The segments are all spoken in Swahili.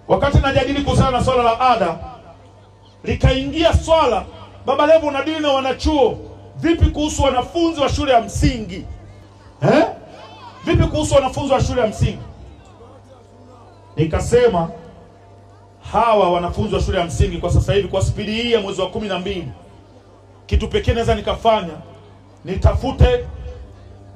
Wakati najadili kuhusiana na swala la ada, likaingia swala, Baba Levo unadili na wanachuo, vipi kuhusu wanafunzi wa shule ya msingi? Vipi kuhusu wanafunzi wa shule ya msingi? Nikasema hawa wanafunzi wa shule ya msingi kwa sasa hivi, kwa spidi hii ya mwezi wa 12, kitu pekee naweza nikafanya, nitafute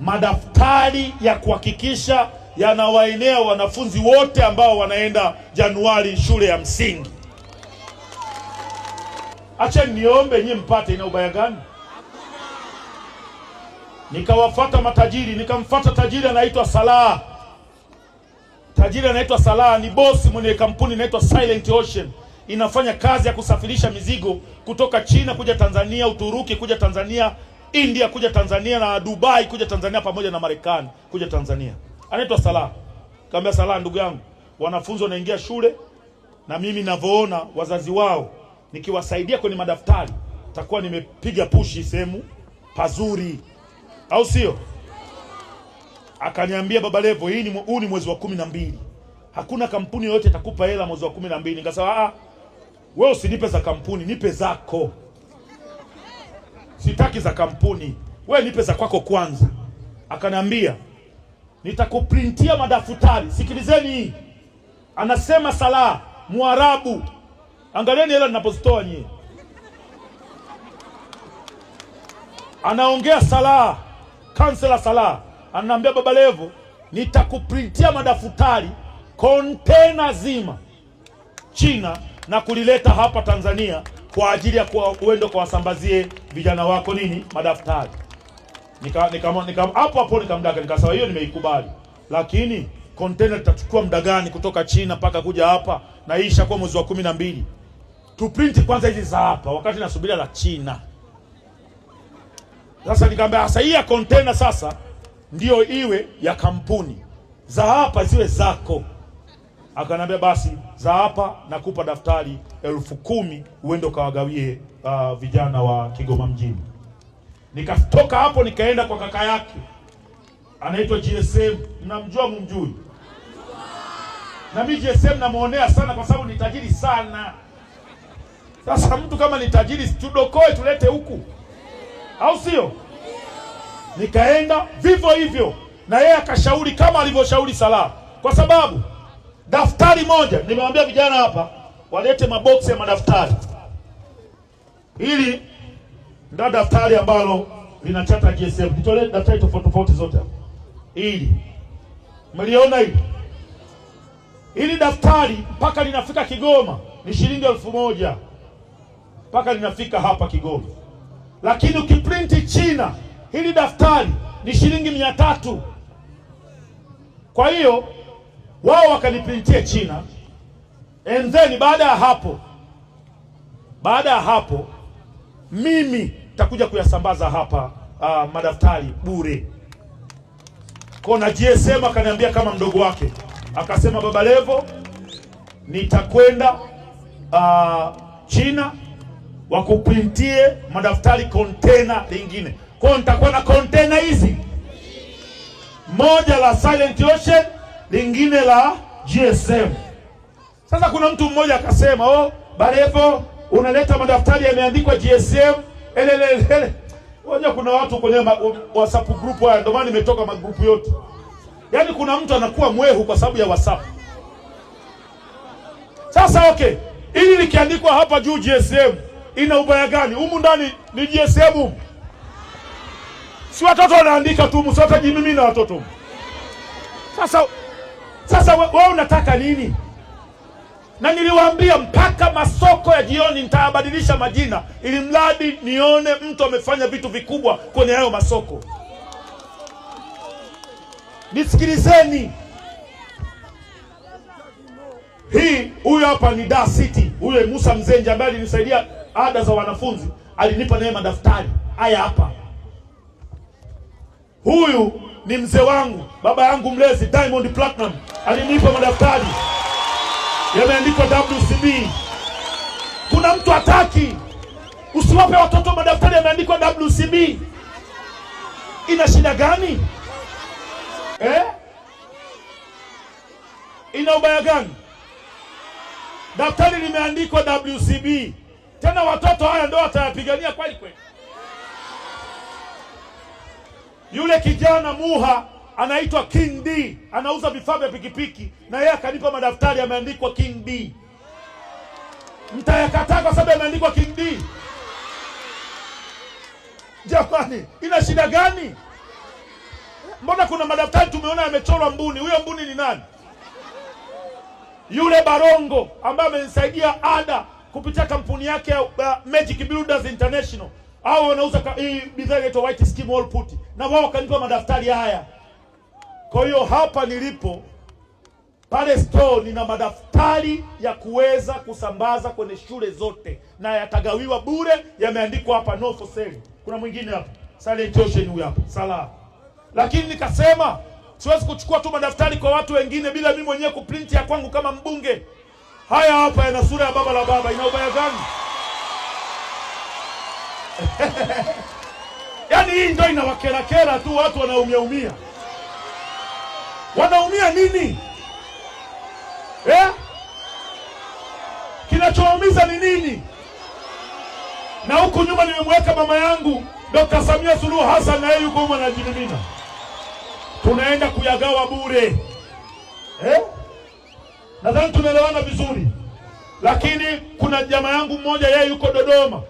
madaftari ya kuhakikisha yanawaenea wanafunzi wote ambao wanaenda Januari shule ya msingi. Acha niombe nyie mpate, ina ubaya gani? Nikawafuata matajiri, nikamfuata tajiri anaitwa Salah. Tajiri anaitwa Salah, ni bosi mwenye kampuni inaitwa Silent Ocean. Inafanya kazi ya kusafirisha mizigo kutoka China kuja Tanzania, Uturuki kuja Tanzania, India kuja Tanzania, na Dubai kuja Tanzania, pamoja na Marekani kuja Tanzania. Anaitwa Salah. Kaambia Salah, ndugu yangu, wanafunzi wanaingia shule na mimi ninavyoona wazazi wao, nikiwasaidia kwenye madaftari takuwa nimepiga pushi sehemu pazuri, au sio? Akaniambia, Baba Levo, huu ni mwezi wa 12. Hakuna kampuni yoyote itakupa hela mwezi wa 12. Nikasema, wewe usinipe za kampuni, nipe zako. Sitaki za kampuni, wewe nipe za kwako kwanza. Akaniambia, nitakuprintia madaftari. Sikilizeni hii. Anasema Salah, Mwarabu. Angalieni hela ninapozitoa nyie. Anaongea Salah, Kansela Salah. Ananiambia, Baba Levo, nitakuprintia madaftari kontena zima China na kulileta hapa Tanzania kwa ajili ya uende kwa wasambazie vijana wako nini madaftari. Hapo nikamdaka, nikasema hiyo nimeikubali, lakini kontena litachukua muda gani kutoka China mpaka kuja hapa, na hii ishakuwa mwezi wa 12. Tuprinti kwanza hizi za hapa wakati nasubiria la China. Sasa nikamwambia, sasa hii ya kontena sasa ndio iwe ya kampuni, za hapa ziwe zako. Akanambia, basi za hapa nakupa daftari 10,000 uende ukawagawie vijana wa Kigoma mjini. Nikatoka hapo nikaenda kwa kaka yake anaitwa GSM. Mnamjua mumjui? Na mimi GSM namuonea sana kwa sababu ni tajiri sana. Sasa mtu kama ni tajiri tudokoe tulete huku, au sio? Nikaenda vivyo hivyo na yeye akashauri kama alivyoshauri Salah, kwa sababu daftari moja, nimewambia vijana hapa walete maboksi ya madaftari. Hili ndio daftari ambalo linachata GSM. Nitolee daftari tofauti zote hapa. Hili mliona hili? Hili daftari mpaka linafika Kigoma ni shilingi 1,000 mpaka linafika hapa Kigoma. Lakini ukiprinti China hili daftari ni shilingi 300. Kwa hiyo wao wakaniprintia China, and then baada ya hapo mimi nitakuja kuyasambaza hapa madaftari bure. Kona GSM akaniambia kama mdogo wake, akasema, Baba Levo, nitakwenda China wakuprintie madaftari kontena lingine. Kwa nitakuwa na kontena hizi, moja la Silent Ocean, lingine la GSM. Sasa kuna mtu mmoja akasema, Baba Levo, unaleta madaftari yameandikwa GSM. Unajua kuna watu kwenye WhatsApp group haya, ndio maana nimetoka magrupu yote. Yaani kuna mtu anakuwa mwehu kwa sababu ya WhatsApp. Sasa okay, ili likiandikwa hapa juu GSM, ina ubaya gani? Humu ndani ni GSM. Si watoto wanaandika tu, msitaji mimi na watoto. Sasa wewe unataka nini? Na niliwaambia mpaka masoko ya jioni nitabadilisha majina, ili mradi nione mtu amefanya vitu vikubwa kwenye hayo masoko. Nisikilizeni. Huyu hapa ni Dar City. Huyu Musa Mzenja ambaye alinisaidia ada za wanafunzi, alinipa naye madaftari haya hapa. Huyu ni mzee wangu, baba yangu mlezi Diamond Platinum, alinipa madaftari yameandikwa WCB. Kuna mtu hataki? Usiwape watoto madaftari yameandikwa WCB. Ina shida gani? Ina ubaya gani? daftari limeandikwa WCB. Tena watoto haya ndio watayapigania kweli kweli. Yule kijana Muha anaitwa King D, anauza vifaa vya pikipiki, na yeye akanipa madaftari yameandikwa King D. Mtayakataa kwa sababu yameandikwa King D? Jamani, ina shida gani? Mbona kuna madaftari tumeona yamechorwa mbuni? Huyo mbuni ni nani? Yule Barongo ambaye amenisaidia ada kupitia kampuni yake Magic Builders International, au wanauza hii bidhaa inaitwa White Skim Wall Putty, na wao wakanipa madaftari haya. Kwa hiyo hapa nilipo pale store nina madaftari ya kuweza kusambaza kwenye shule zote, na yatagawiwa bure, yameandikwa hapa no for sale. Kuna mwingine hapa Silent Ocean huyu hapa sala. Lakini nikasema siwezi kuchukua tu madaftari kwa watu wengine bila mimi mwenyewe kuprint ya kwangu kama mbunge. Haya hapa yana sura ya baba la baba, ina ubaya gani? Yaani hii ndio inawakera tu watu, wanaumia. Wanaumia nini? Kinachoumiza ni nini? Na huku nyuma nimemweka mama yangu Dr. Samia Suluhu Hassan, na yeye yuko huko anajinimina. Tunaenda kuyagawa bure. Nadhani tunaelewana vizuri. Lakini kuna jamaa yangu mmoja, yeye yuko Dodoma.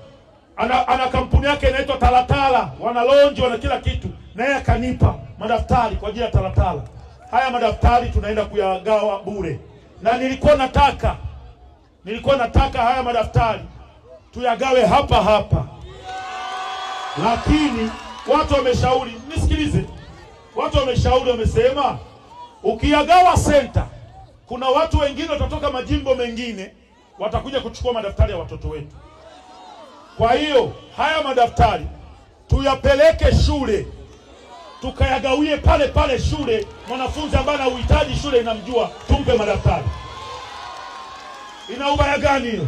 Ana kampuni yake inaitwa Talatala, wana lounge, wana kila kitu. Na yeye akanipa madaftari kwa ajili ya Talatala. Haya madaftari tunaenda kuyagawa bure. Na nilikuwa nataka haya madaftari tuyagawe hapa. Lakini watu wameshauri, nisikilize. Watu wameshauri, wamesema ukiyagawa center, kuna watu wengine watatoka majimbo mengine watakuja kuchukua madaftari ya watoto wetu. Kwa hiyo haya madaftari tuyapeleke shule, tukayagawie pale shule. Mwanafunzi ambaye anahitaji, shule inamjua, tumpe madaftari. Ina ubaya gani hiyo?